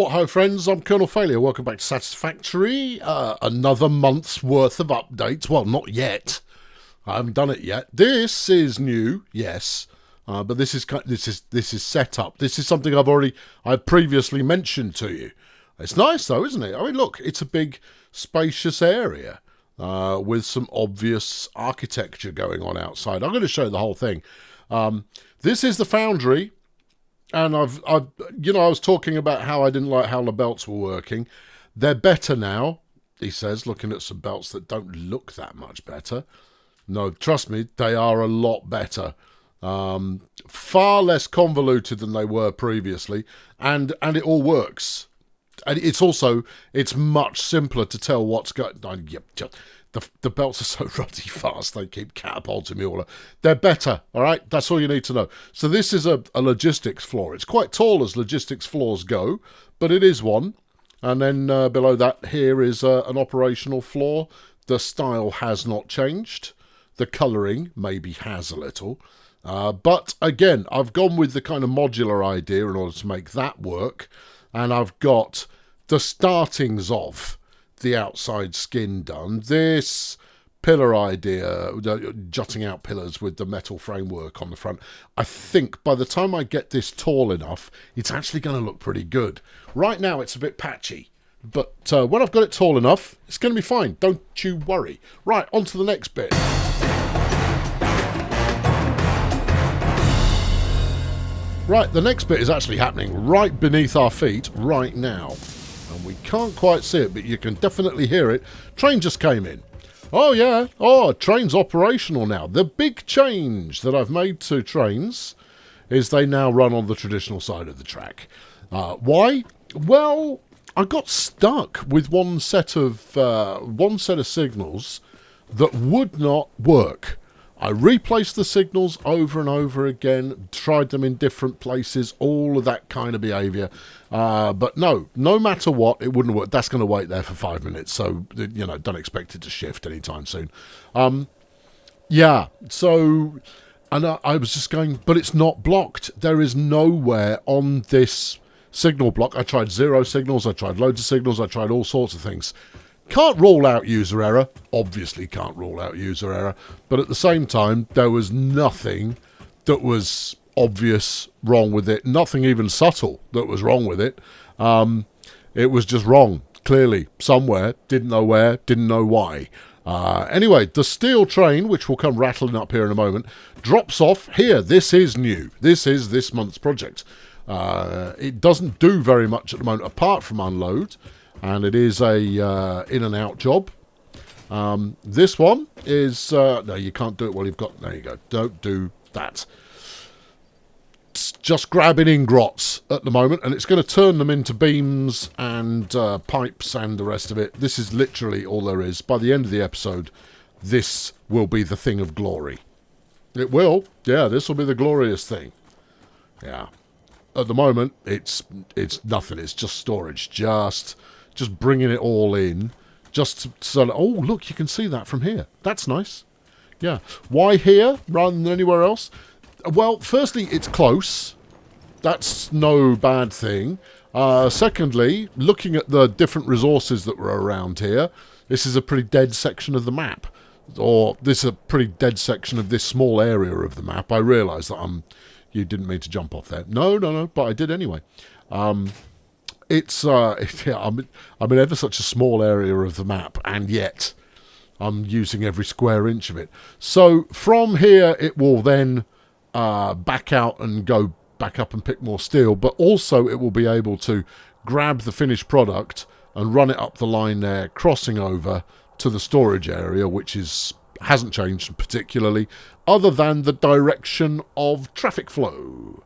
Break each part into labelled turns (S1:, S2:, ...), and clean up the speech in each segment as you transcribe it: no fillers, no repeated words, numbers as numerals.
S1: What ho friends, I'm Colonel Failure, welcome back to Satisfactory. Another month's worth of updates. Well, not yet. I haven't done it yet. This is new, yes. But this is set up. This is something I've previously mentioned to you. It's nice though, isn't it? I mean, look, it's a big, spacious area with some obvious architecture going on outside. I'm going to show you the whole thing. This is the Foundry, and I was talking about how I didn't like how the belts were working. They're better now, he says, looking at some belts that don't look that much better. No, trust me, they are a lot better. Far less convoluted than they were previously, and it all works. And it's much simpler to tell what's going on. The belts are so ruddy fast, they keep catapulting me all. They're better, all right? That's all you need to know. So this is a logistics floor. It's quite tall as logistics floors go, but it is one. And then below that here is an operational floor. The style has not changed. The colouring maybe has a little. But again, I've gone with the kind of modular idea in order to make that work. And I've got the startings of the outside skin done. This pillar idea, jutting out pillars with the metal framework on the front, I think by the time I get this tall enough, it's actually going to look pretty good. Right now it's a bit patchy, but when I've got it tall enough, it's going to be fine. Don't you worry. Right, on to the next bit. Right, the next bit is actually happening right beneath our feet right now. And we can't quite see it, but you can definitely hear it. Train just came in. Oh, yeah. Oh, train's operational now. The big change that I've made to trains is they now run on the traditional side of the track. Why? Well, I got stuck with one set of signals that would not work. I replaced the signals over and over again, tried them in different places, all of that kind of behaviour. But no matter what, it wouldn't work. That's going to wait there for 5 minutes, so, don't expect it to shift anytime soon. Yeah, so, and I was just going, but it's not blocked. There is nowhere on this signal block. I tried 0 signals, I tried loads of signals, I tried all sorts of things. Can't rule out user error. Obviously can't rule out user error. But at the same time, there was nothing that was obvious wrong with it. Nothing even subtle that was wrong with it. It was just wrong, clearly, somewhere. Didn't know where, didn't know why. Anyway, the steel train, which will come rattling up here in a moment, drops off here. This is new. This is this month's project. It doesn't do very much at the moment, apart from unload. And it is a in and out job. This one is no, you can't do it while you've got. There you go. Don't do that. It's just grabbing ingrots at the moment, and it's going to turn them into beams and pipes and the rest of it. This is literally all there is. By the end of the episode, this will be the thing of glory. It will. Yeah, this will be the glorious thing. Yeah. At the moment, it's nothing. It's just storage. Just bringing it all in, just so that, oh, look, you can see that from here. That's nice. Yeah. Why here rather than anywhere else? Well, firstly, it's close. That's no bad thing. Secondly, looking at the different resources that were around here, this is a pretty dead section of the map. Or this is a pretty dead section of this small area of the map. I realise that you didn't mean to jump off there. No, but I did anyway. It's I'm in ever such a small area of the map, and yet I'm using every square inch of it. So from here, it will then back out and go back up and pick more steel, but also it will be able to grab the finished product and run it up the line there, crossing over to the storage area, which hasn't changed particularly, other than the direction of traffic flow.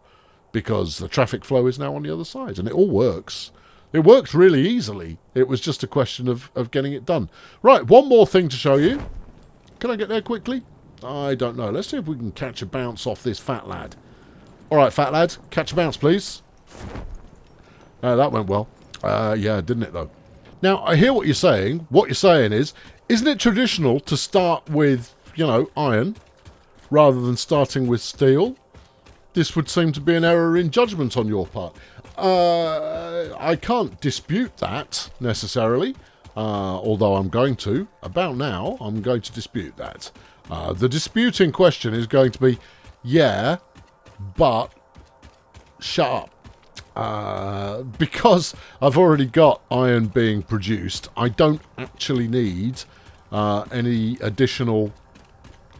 S1: Because the traffic flow is now on the other side, and it all works. It works really easily. It was just a question of getting it done. Right, one more thing to show you. Can I get there quickly? I don't know. Let's see if we can catch a bounce off this fat lad. All right, fat lad, catch a bounce, please. That went well. Yeah, didn't it, though? Now, I hear what you're saying. What you're saying is, isn't it traditional to start with, iron, rather than starting with steel? This would seem to be an error in judgment on your part. I can't dispute that necessarily, although I'm going to. About now, I'm going to dispute that. The disputing question is going to be, yeah, but shut up. Because I've already got iron being produced, I don't actually need any additional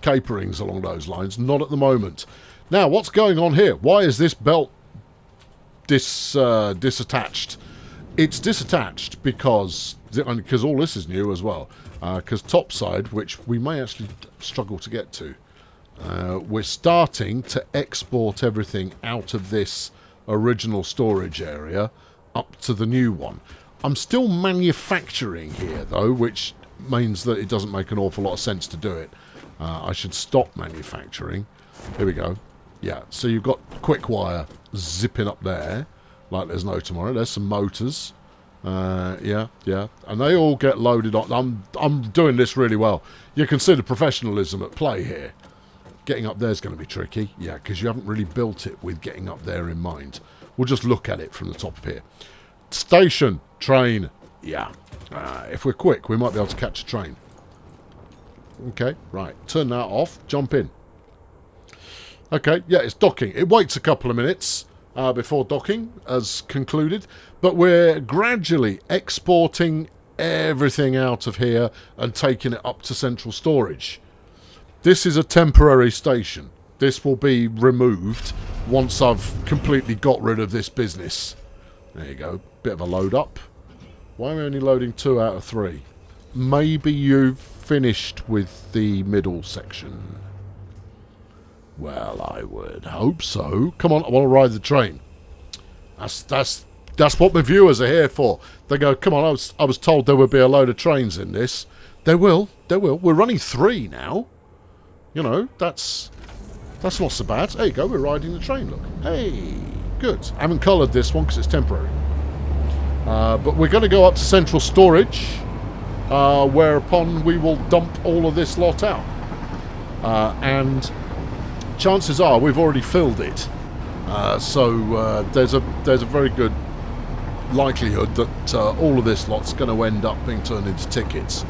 S1: caperings along those lines. Not at the moment. Now, what's going on here? Why is this belt disattached? It's disattached because all this is new as well. Because topside, which we may actually struggle to get to, we're starting to export everything out of this original storage area up to the new one. I'm still manufacturing here though, which means that it doesn't make an awful lot of sense to do it. I should stop manufacturing. Here we go. Yeah, so you've got quick wire zipping up there like there's no tomorrow. There's some motors. Yeah, and they all get loaded on. I'm doing this really well. You can see the professionalism at play here. Getting up there is going to be tricky, yeah, because you haven't really built it with getting up there in mind. We'll just look at it from the top of here. Station, train, yeah. If we're quick, we might be able to catch a train. Okay, right, turn that off, jump in. Okay, yeah, it's docking. It waits a couple of minutes before docking has concluded, but we're gradually exporting everything out of here and taking it up to central storage. This is a temporary station. This will be removed once I've completely got rid of this business. There you go. Bit of a load up. Why are we only loading 2 out of 3? Maybe you've finished with the middle section. Well, I would hope so. Come on, I want to ride the train. That's what my viewers are here for. They go, come on, I was told there would be a load of trains in this. There will. We're running 3 now. You know, that's not so bad. There you go, we're riding the train, look. Hey, good. I haven't coloured this one because it's temporary. But we're going to go up to central storage, whereupon we will dump all of this lot out. And chances are we've already filled it. So there's a very good likelihood that all of this lot's going to end up being turned into tickets.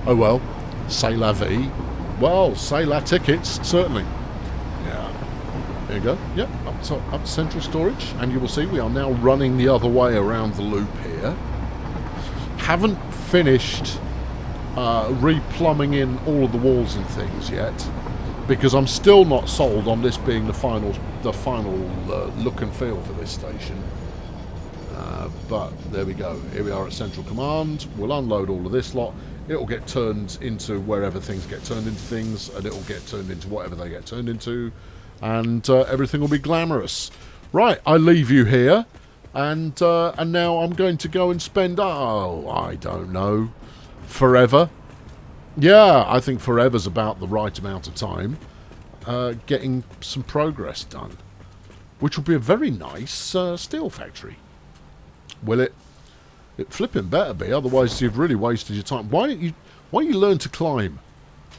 S1: Oh well, c'est la vie. Well, say la tickets, certainly. Yeah. There you go. Yep, up to central storage. And you will see we are now running the other way around the loop here. Haven't finished replumbing in all of the walls and things yet, because I'm still not sold on this being the final look and feel for this station. But there we go. Here we are at Central Command. We'll unload all of this lot. It'll get turned into wherever things get turned into things, and it'll get turned into whatever they get turned into, and everything will be glamorous. Right, I leave you here, and now I'm going to go and spend, I don't know, forever. Yeah, I think forever's about the right amount of time, getting some progress done, which will be a very nice steel factory. Will it? It flipping better be, otherwise you've really wasted your time. Why don't you learn to climb?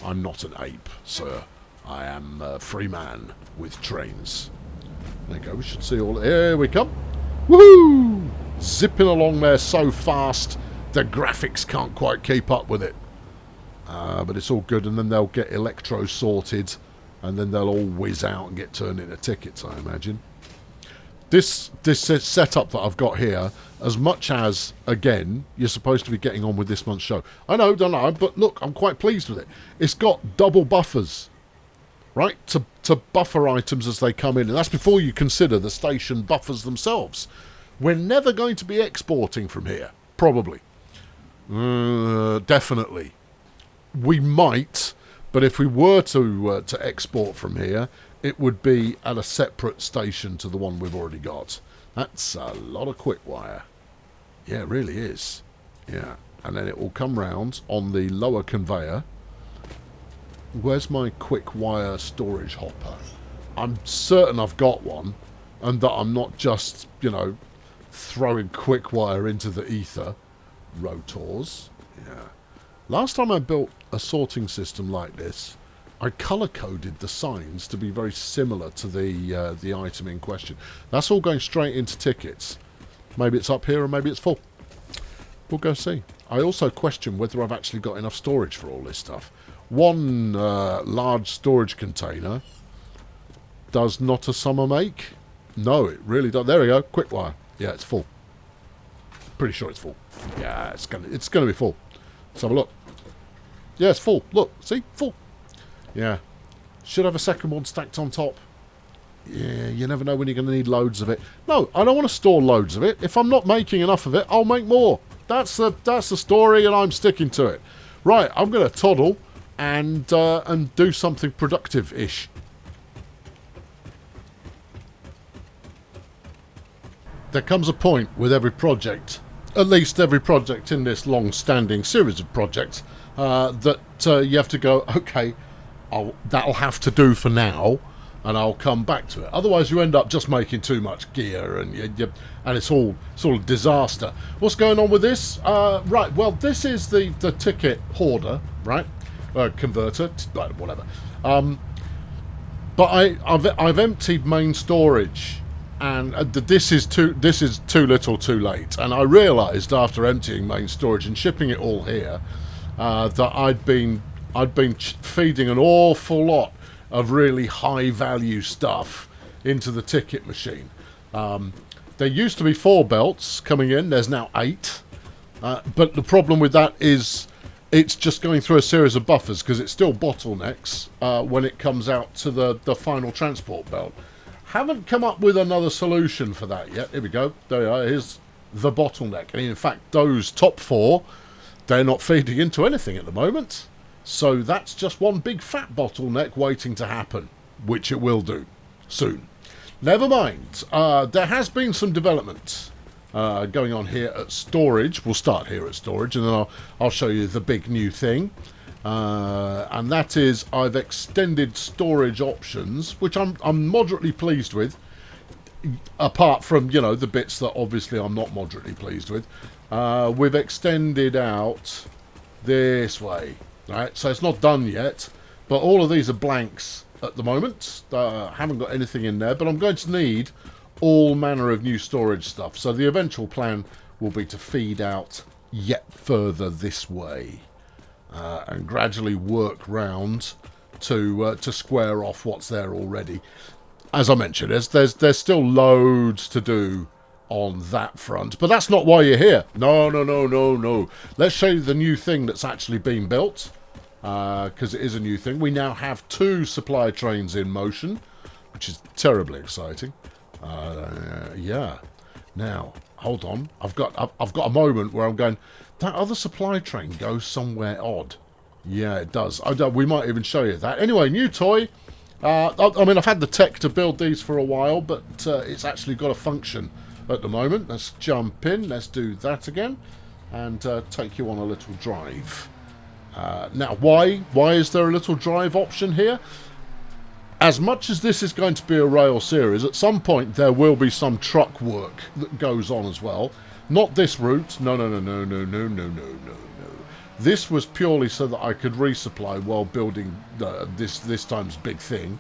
S1: I'm not an ape, sir. I am a free man with trains. There you go, we should see all... Here we come. Woohoo! Zipping along there so fast, the graphics can't quite keep up with it. But it's all good, and then they'll get electro sorted, and then they'll all whiz out and get turned into tickets, I imagine. This setup that I've got here, as much as, again, you're supposed to be getting on with this month's show. I know, don't know, but look, I'm quite pleased with it. It's got double buffers, right, to buffer items as they come in. And that's before you consider the station buffers themselves. We're never going to be exporting from here, probably. Definitely. We might, but if we were to export from here, it would be at a separate station to the one we've already got. That's a lot of quick wire. Yeah, it really is. Yeah, and then it will come round on the lower conveyor. Where's my quick wire storage hopper? I'm certain I've got one, and that I'm not just, you know, throwing quick wire into the ether. Rotors. Yeah. Last time I built a sorting system like this, I colour-coded the signs to be very similar to the item in question. That's all going straight into tickets. Maybe it's up here or maybe it's full. We'll go see. I also question whether I've actually got enough storage for all this stuff. One large storage container does not a summer make. No, it really does. There we go. Quick wire. Yeah, it's full. Pretty sure it's full. Yeah, it's gonna be full. Let's have a look. Yeah, it's full. Look, see? Full. Yeah. Should have a second one stacked on top. Yeah, you never know when you're going to need loads of it. No, I don't want to store loads of it. If I'm not making enough of it, I'll make more. That's the story, and I'm sticking to it. Right, I'm going to toddle and do something productive-ish. There comes a point with every project, at least every project in this long-standing series of projects, that you have to go, okay, that'll have to do for now, and I'll come back to it. Otherwise, you end up just making too much gear, and it's all sort of disaster. What's going on with this? Right, well, this is the ticket hoarder, right? Converter, whatever. But I've emptied main storage, and this is too little, too late. And I realised after emptying main storage and shipping it all here that I'd been feeding an awful lot of really high value stuff into the ticket machine. There used to be 4 belts coming in. There's now 8. But the problem with that is it's just going through a series of buffers because it still bottlenecks when it comes out to the final transport belt. Haven't come up with another solution for that yet. Here we go. There we are. Here's the bottleneck. And in fact, those top 4, they're not feeding into anything at the moment. So that's just one big fat bottleneck waiting to happen, which it will do soon. Never mind. There has been some development going on here at storage. We'll start here at storage, and then I'll show you the big new thing. And that is I've extended storage options, which I'm moderately pleased with, apart from, you know, the bits that obviously I'm not moderately pleased with. We've extended out this way, right? So it's not done yet, but all of these are blanks at the moment. Haven't got anything in there, but I'm going to need all manner of new storage stuff. So the eventual plan will be to feed out yet further this way. And gradually work round to square off what's there already. As I mentioned, there's still loads to do on that front, but that's not why you're here. No. Let's show you the new thing that's actually been built, because it is a new thing. We now have 2 supply trains in motion, which is terribly exciting. Yeah. Now, hold on. I've got a moment where I'm going, that other supply train goes somewhere odd. Yeah, it does. We might even show you that. Anyway, new toy. I mean, I've had the tech to build these for a while, but it's actually got a function at the moment. Let's jump in. Let's do that again. And take you on a little drive. Now, why is there a little drive option here? As much as this is going to be a rail series, at some point there will be some truck work that goes on as well. Not this route. No. This was purely so that I could resupply while building this time's big thing.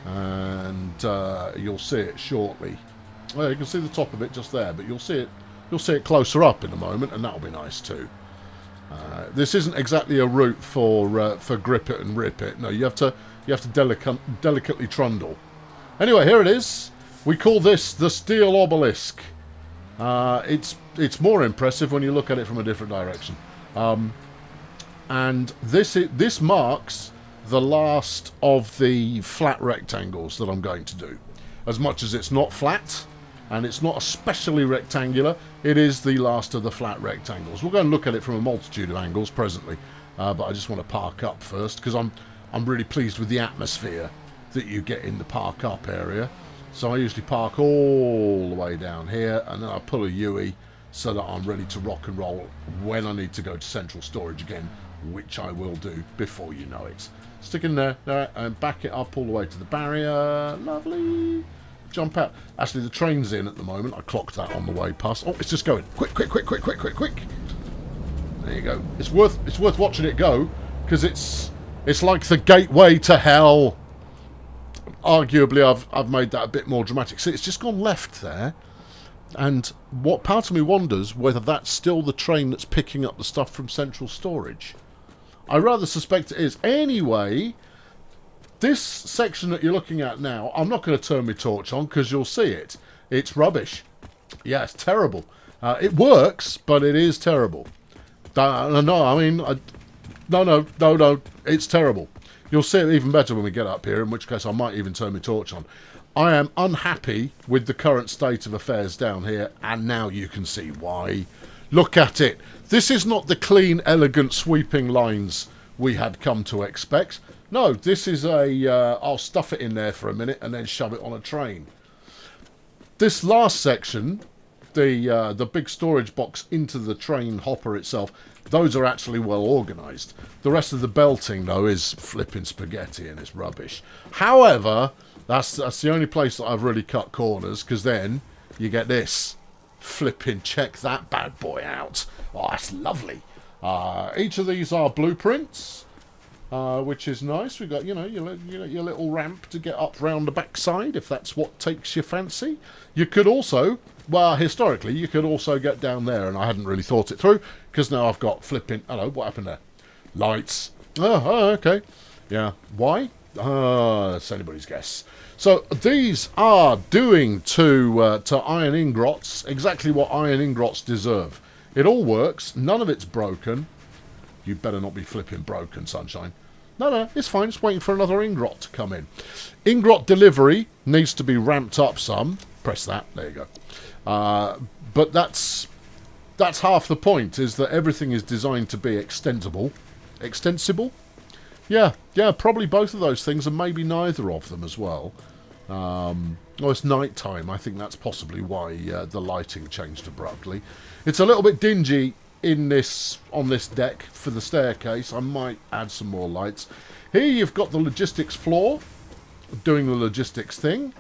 S1: And you'll see it shortly. Well, you can see the top of it just there, but you'll see it closer up in a moment, and that'll be nice too. This isn't exactly a route for grip it and rip it. No, you have to delicately trundle. Anyway, here it is. We call this the steel obelisk. It's more impressive when you look at it from a different direction. And this marks the last of the flat rectangles that I'm going to do. As much as it's not flat, and it's not especially rectangular, it is the last of the flat rectangles. We'll go and look at it from a multitude of angles presently, but I just want to park up first, because I'm really pleased with the atmosphere that you get in the park up area. So I usually park all the way down here, and then I pull a U-ey so that I'm ready to rock and roll when I need to go to central storage again, which I will do before you know it. Stick in there, and back it up all the way to the barrier. Lovely. Jump out. Actually, the train's in at the moment. I clocked that on the way past. Oh, it's just going. Quick. There you go. It's worth watching it go, because it's It's like the gateway to hell. Arguably, I've made that a bit more dramatic. See, it's just gone left there. And what part of me wonders whether that's still the train that's picking up the stuff from central storage. I rather suspect it is. Anyway, this section that you're looking at now, I'm not going to turn my torch on because you'll see it. It's rubbish. Yeah, it's terrible. It works, but it is terrible. No, it's terrible. You'll see it even better when we get up here, in which case I might even turn my torch on. I am unhappy with the current state of affairs down here, and now you can see why. Look at it. This is not the clean, elegant, sweeping lines we had come to expect. No, this is I'll stuff it in there for a minute and then shove it on a train. This last section, the big storage box into the train hopper itself, those are actually well organised. The rest of the belting, though, is flipping spaghetti and it's rubbish. However, that's the only place that I've really cut corners, because then you get this. Flipping check that bad boy out. Oh, that's lovely. Each of these are blueprints, which is nice. We've got, your little ramp to get up round the backside, if that's what takes your fancy. You could also, well, historically, you could also get down there, and I hadn't really thought it through, because now I've got flipping... Hello, what happened there? Lights. Oh, okay. Yeah. Why? That's anybody's guess. So these are doing to iron ingots exactly what iron ingots deserve. It all works. None of it's broken. You better not be flipping broken, sunshine. No, it's fine. It's waiting for another ingot to come in. Ingot delivery needs to be ramped up some. Press that. There you go. But that's half the point, is that everything is designed to be extensible. Extensible? Yeah, probably both of those things, and maybe neither of them as well. It's night time. I think that's possibly why the lighting changed abruptly. It's a little bit dingy on this deck for the staircase. I might add some more lights. Here you've got the logistics floor doing the logistics thing.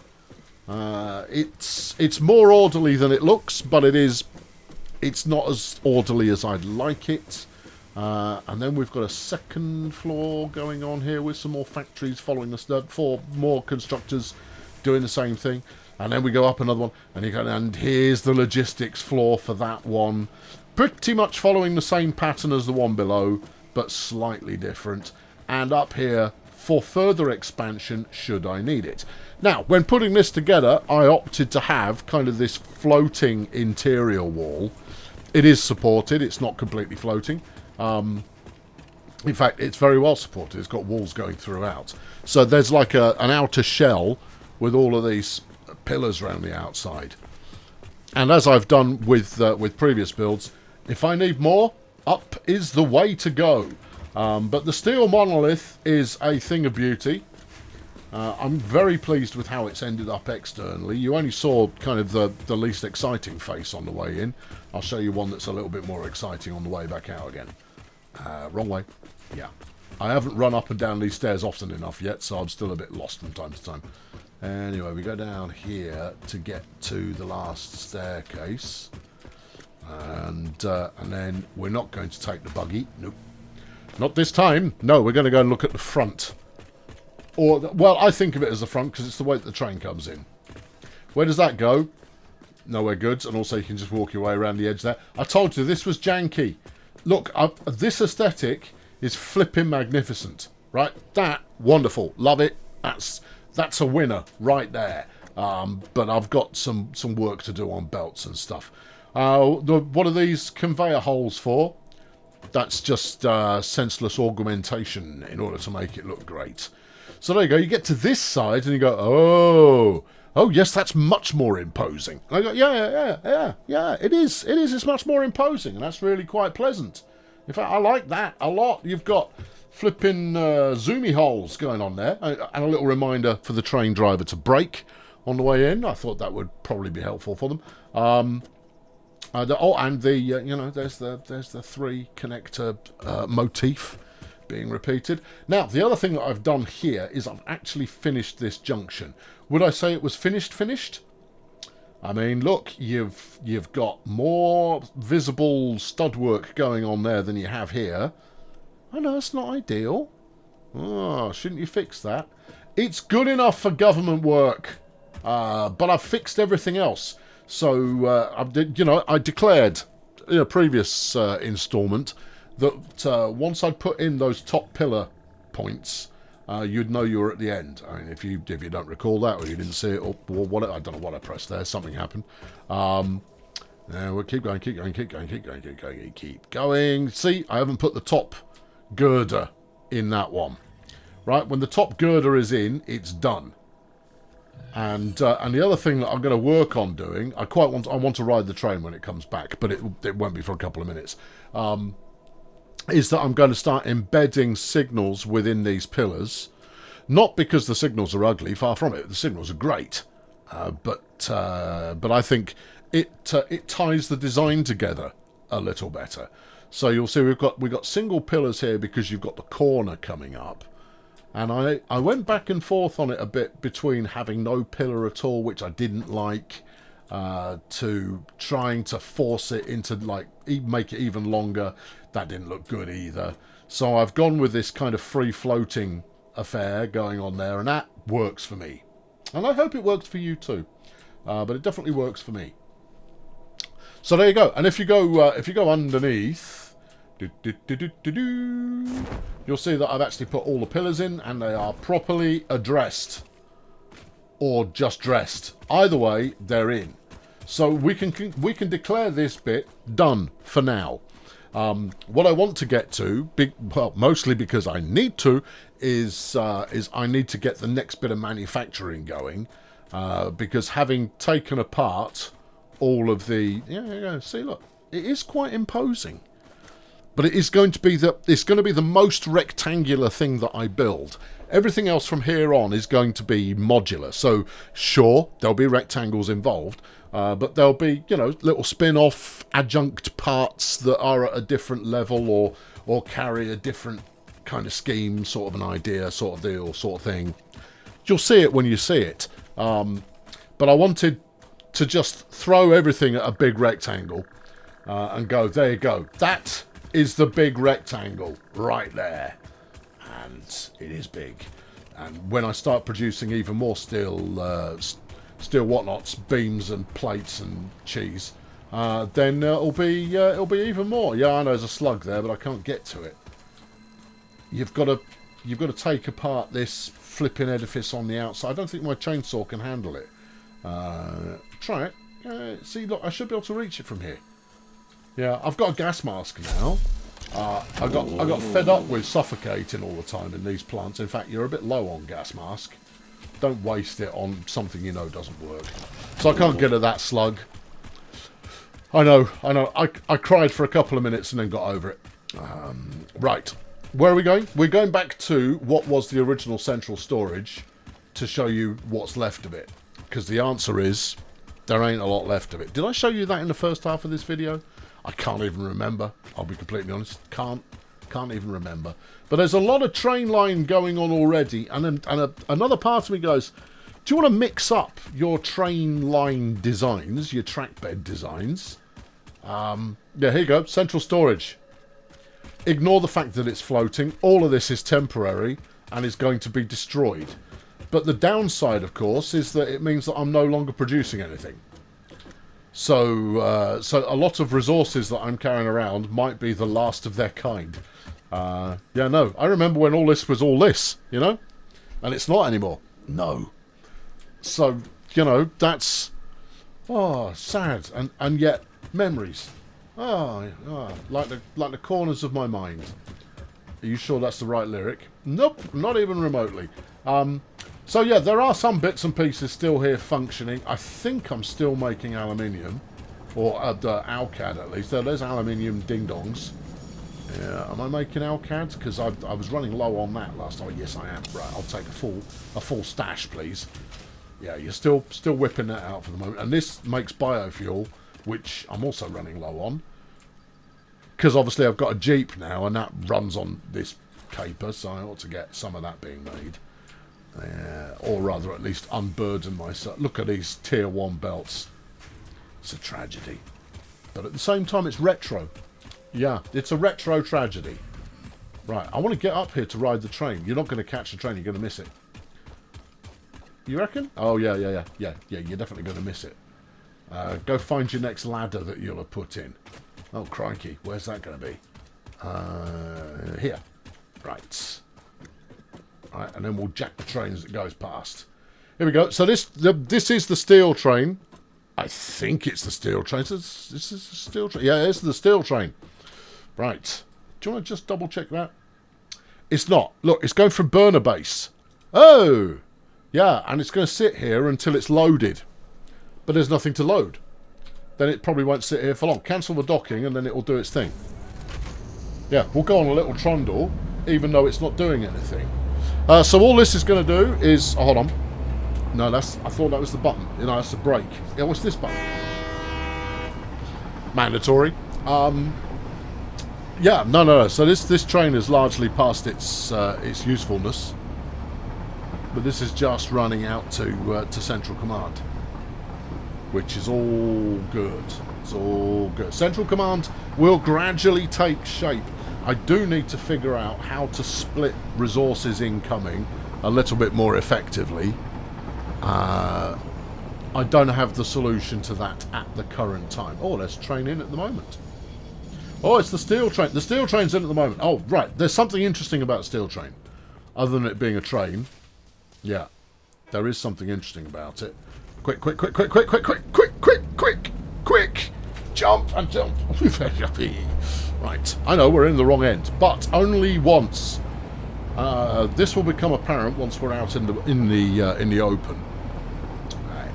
S1: It's more orderly than it looks, but it's not as orderly as I'd like it. And then we've got a second floor going on here with some more factories following the 4 more constructors doing the same thing. And then we go up another one, and here's the logistics floor for that one. Pretty much following the same pattern as the one below, but slightly different. And up here for further expansion, should I need it. Now, when putting this together, I opted to have kind of this floating interior wall. It is supported, it's not completely floating. In fact, it's very well supported. It's got walls going throughout. So there's like an outer shell with all of these pillars around the outside. And as I've done with previous builds, if I need more, up is the way to go. But the steel monolith is a thing of beauty. I'm very pleased with how it's ended up externally. You only saw kind of the least exciting face on the way in. I'll show you one that's a little bit more exciting on the way back out again. Wrong way. Yeah. I haven't run up and down these stairs often enough yet, so I'm still a bit lost from time to time. Anyway, we go down here to get to the last staircase. And then we're not going to take the buggy. Nope. Not this time. No, we're going to go and look at the front. Well, I think of it as the front because it's the way that the train comes in. Where does that go? Nowhere goods. And also you can just walk your way around the edge there. I told you this was janky. Look, this aesthetic is flipping magnificent. Right? That, wonderful. Love it. That's a winner right there. But I've got some work to do on belts and stuff. What are these conveyor holes for? That's just senseless augmentation in order to make it look great. So there you go. You get to this side and you go, oh yes, that's much more imposing. And I go, yeah, it is. It's much more imposing, and that's really quite pleasant. In fact, I like that a lot. You've got flipping zoomy holes going on there, and a little reminder for the train driver to brake on the way in. I thought that would probably be helpful for them. There's the 3 connector motif being repeated. Now, the other thing that I've done here is I've actually finished this junction. Would I say it was finished? I mean, look, you've got more visible stud work going on there than you have here. I know it's not ideal. Oh, shouldn't you fix that? It's good enough for government work, but I've fixed everything else. So, I declared in a previous instalment that once I'd put in those top pillar points, you'd know you were at the end. I mean, if you don't recall that, or you didn't see it, or what, I don't know what I pressed there. Something happened. Now we'll keep going. Keep going. See, I haven't put the top girder in that one. Right, when the top girder is in, it's done. And the other thing that I'm going to work on doing, I want to ride the train when it comes back, but it won't be for a couple of minutes. Is that I'm going to start embedding signals within these pillars, not because the signals are ugly, far from it. The signals are great, but I think it ties the design together a little better. So you'll see we've got single pillars here because you've got the corner coming up. And I went back and forth on it a bit between having no pillar at all, which I didn't like, to trying to force it into, like, make it even longer. That didn't look good either. So I've gone with this kind of free-floating affair going on there, and that works for me. And I hope it works for you too. But it definitely works for me. So there you go. And if you go underneath... you'll see that I've actually put all the pillars in and they are properly addressed or just dressed. Either way, they're in. So we can declare this bit done for now. What I want to get to, mostly because I need to, is I need to get the next bit of manufacturing going, because having taken apart all of the see, look, it is quite imposing. But it is going to be the most rectangular thing that I build. Everything else from here on is going to be modular. So sure, there'll be rectangles involved, but there'll be, little spin-off adjunct parts that are at a different level or carry a different kind of scheme, sort of an idea, sort of deal, sort of thing. You'll see it when you see it. But I wanted to just throw everything at a big rectangle and go, there you go. That is the big rectangle right there, and it is big. And when I start producing even more steel whatnots, beams and plates and cheese, then it'll be even more. Yeah, I know there's a slug there, but I can't get to it. You've got to take apart this flipping edifice on the outside. I don't think my chainsaw can handle it. Try it. See, look, I should be able to reach it from here. Yeah, I've got a gas mask now. I got fed up with suffocating all the time in these plants. In fact, you're a bit low on gas mask. Don't waste it on something you know doesn't work. So I can't get at that slug. I know. I cried for a couple of minutes and then got over it. Right. Where are we going? We're going back to what was the original central storage to show you what's left of it. Because the answer is, there ain't a lot left of it. Did I show you that in the first half of this video? I can't even remember. I'll be completely honest. Can't even remember. But there's a lot of train line going on already. And another part of me goes, do you want to mix up your train line designs, your trackbed designs? Yeah, here you go. Central storage. Ignore the fact that it's floating. All of this is temporary and is going to be destroyed. But the downside, of course, is that it means that I'm no longer producing anything. So a lot of resources that I'm carrying around might be the last of their kind. Yeah, no. I remember when all this was all this, and it's not anymore. No. So, that's sad and yet memories. Like the corners of my mind. Are you sure that's the right lyric? Nope, not even remotely. So yeah, there are some bits and pieces still here functioning. I think I'm still making aluminium, or Alcad at least. There's aluminium ding-dongs. Yeah, am I making Alcads? Because I was running low on that last time. Oh, yes, I am. Right, I'll take a full stash, please. Yeah, you're still whipping that out for the moment. And this makes biofuel, which I'm also running low on. Because obviously I've got a Jeep now, and that runs on this caper, so I ought to get some of that being made. Or rather, at least unburden myself. Look at these tier 1 belts. It's a tragedy. But at the same time, it's retro. Yeah, it's a retro tragedy. Right, I want to get up here to ride the train. You're not going to catch the train, you're going to miss it. You reckon? Oh, yeah, you're definitely going to miss it. Go find your next ladder that you'll have put in. Oh, crikey, where's that going to be? Here. Right. Right, and then we'll jack the train as it goes past. Here we go. So this is the steel train. I think it's the steel train. This is the steel train. Yeah, it's the steel train. Right. Do you want to just double check that? It's not. Look, it's going from burner base. Oh! Yeah, and it's going to sit here until it's loaded. But there's nothing to load. Then it probably won't sit here for long. Cancel the docking and then it will do its thing. Yeah, we'll go on a little trundle, even though it's not doing anything. So all this is going to do is... Oh, hold on. No, I thought that was the button. You know, that's the brake. Yeah, what's this button? Mandatory. Yeah, no. So this train is largely past its usefulness, but this is just running out to Central Command, which is all good. It's all good. Central Command will gradually take shape. I do need to figure out how to split resources incoming a little bit more effectively. I don't have the solution to that at the current time. Oh, there's a train in at the moment. Oh, it's the steel train. The steel train's in at the moment. Oh, right. There's something interesting about steel train. Other than it being a train. Yeah. There is something interesting about it. Quick. Jump and jump. Right. I know we're in the wrong end. But only once. This will become apparent once we're out in the open. Right.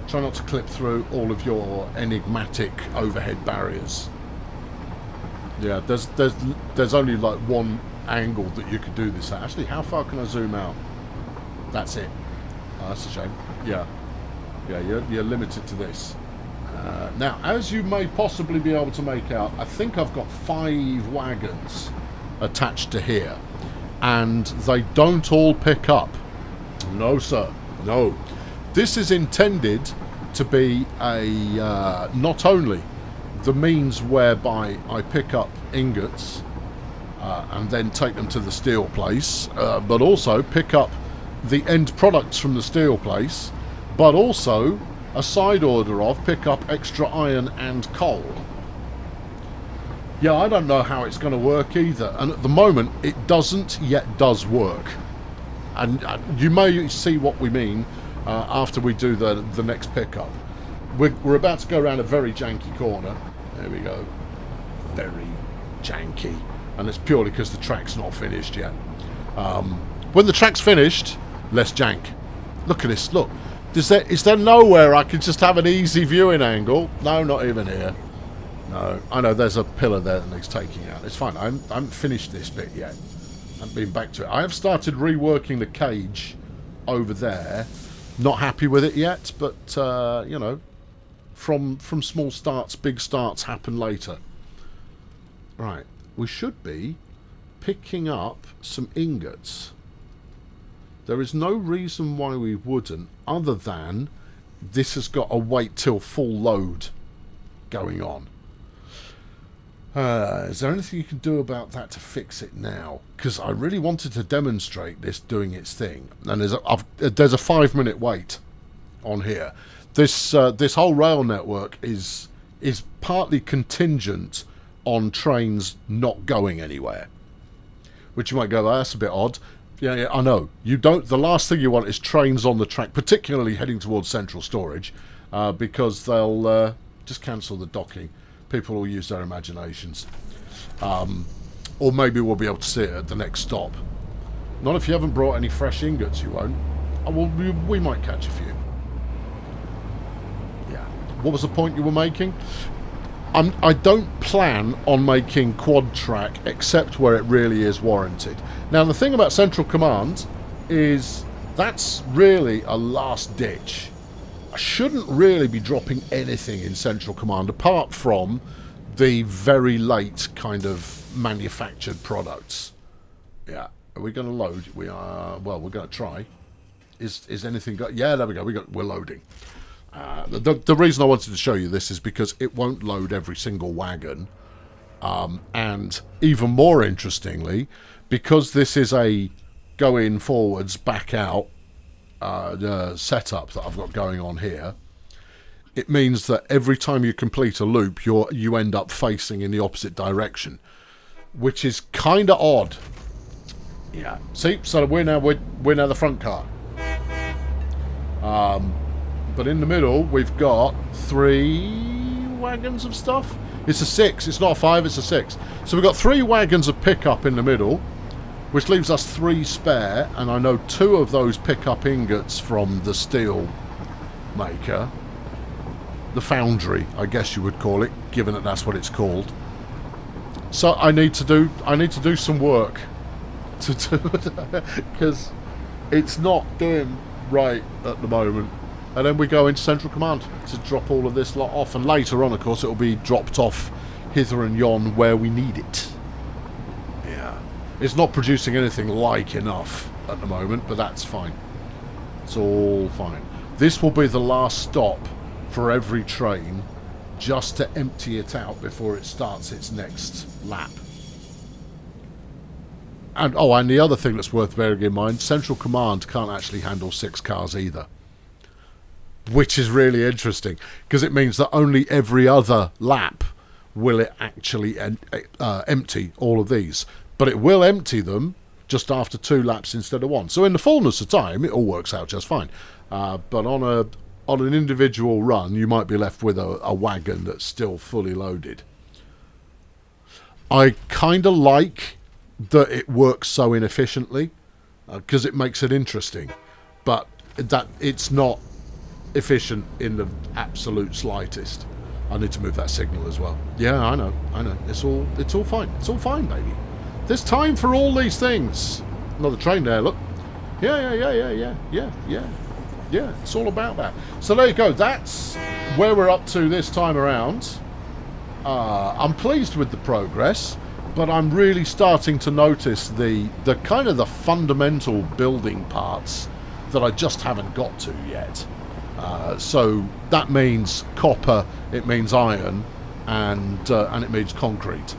S1: Try not to clip through all of your enigmatic overhead barriers. Yeah, there's only like one angle that you could do this at. Actually, how far can I zoom out? That's it. Oh, that's a shame. Yeah, you're limited to this. Now, as you may possibly be able to make out, I think I've got 5 wagons attached to here, and they don't all pick up. No, sir. No. This is intended to be a not only the means whereby I pick up ingots and then take them to the steel place, but also pick up the end products from the steel place, but also a side order of pick up extra iron and coal. Yeah, I don't know how it's going to work either, and at the moment it doesn't, yet does work. And you may see what we mean after we do the next pickup. We're about to go around a very janky corner. There we go. Very janky. And it's purely because the track's not finished yet. When the track's finished, less jank. Look at this, look. Is there nowhere I could just have an easy viewing angle? No, not even here. No. I know there's a pillar there that needs taking out. It's fine. I haven't finished this bit yet. I haven't been back to it. I have started reworking the cage over there. Not happy with it yet, but, you know, from small starts, big starts happen later. Right. We should be picking up some ingots. There is no reason why we wouldn't, other than this has got to wait till full load going on. Is there anything you can do about that to fix it now? Because I really wanted to demonstrate this doing its thing. And there's a 5-minute wait on here. This whole rail network is partly contingent on trains not going anywhere. Which you might go, oh, that's a bit odd. Yeah, I know. You don't. The last thing you want is trains on the track, particularly heading towards central storage, because they'll just cancel the docking. People will use their imaginations. Or maybe we'll be able to see it at the next stop. Not if you haven't brought any fresh ingots, you won't. Oh, well, we might catch a few. Yeah. What was the point you were making? I don't plan on making quad track except where it really is warranted. Now, the thing about Central Command is that's really a last ditch. I shouldn't really be dropping anything in Central Command apart from the very late kind of manufactured products. Yeah. Are we going to load? We are. Well, we're going to try. Is anything got? Yeah, there we go. We're loading. The reason I wanted to show you this is because it won't load every single wagon. And even more interestingly, because this is a go-in forwards, back out setup that I've got going on here, it means that every time you complete a loop, you end up facing in the opposite direction, which is kind of odd. Yeah. See, so we're now the front car. But in the middle, we've got 3 wagons of stuff. It's a 6. It's not a 5. It's a 6. So we've got 3 wagons of pickup in the middle, which leaves us 3 spare. And I know 2 of those pick up ingots from the steel maker. The Foundry, I guess you would call it, given that that's what it's called. So I need to do some work to do, because it's not doing right at the moment. And then we go into Central Command to drop all of this lot off, and later on, of course, it'll be dropped off hither and yon where we need it. Yeah, it's not producing anything like enough at the moment, but that's fine. It's all fine. This will be the last stop for every train, just to empty it out before it starts its next lap. And and the other thing that's worth bearing in mind, Central Command can't actually handle 6 cars either, which is really interesting, because it means that only every other lap will it actually empty all of these, but it will empty them just after 2 laps instead of 1. So in the fullness of time, it all works out just fine. But on an individual run, you might be left with a wagon that's still fully loaded. I kind of like that it works so inefficiently, because it makes it interesting, but that it's not efficient in the absolute slightest. I need to move that signal as well. Yeah, I know. It's all fine. It's all fine, baby. There's time for all these things. Another train there, look. Yeah, it's all about that. So there you go. That's where we're up to this time around. I'm pleased with the progress, but I'm really starting to notice the kind of the fundamental building parts that I just haven't got to yet. So that means copper, it means iron, and it means concrete.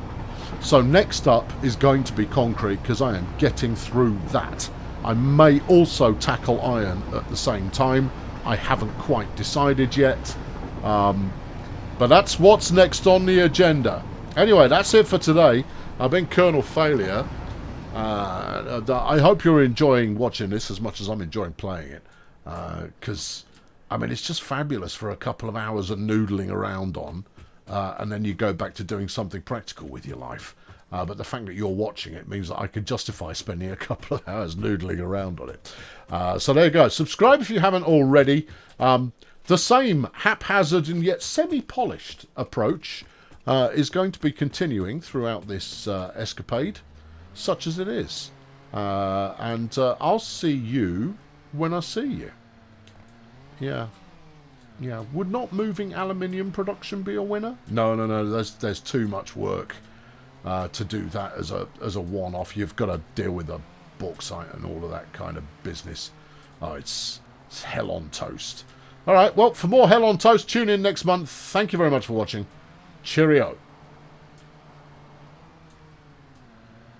S1: So next up is going to be concrete, because I am getting through that. I may also tackle iron at the same time. I haven't quite decided yet. But that's what's next on the agenda. Anyway, that's it for today. I've been Colonel Failure. I hope you're enjoying watching this as much as I'm enjoying playing it. Because, I mean, it's just fabulous for a couple of hours of noodling around on. And then you go back to doing something practical with your life. But the fact that you're watching it means that I can justify spending a couple of hours noodling around on it. So there you go. Subscribe if you haven't already. The same haphazard and yet semi-polished approach is going to be continuing throughout this escapade, such as it is. And I'll see you when I see you. Yeah. Would not moving aluminium production be a winner? No. There's too much work. To do that as a one-off. You've got to deal with the bauxite and all of that kind of business. Oh, it's hell on toast. All right, well, for more hell on toast, tune in next month. Thank you very much for watching. Cheerio.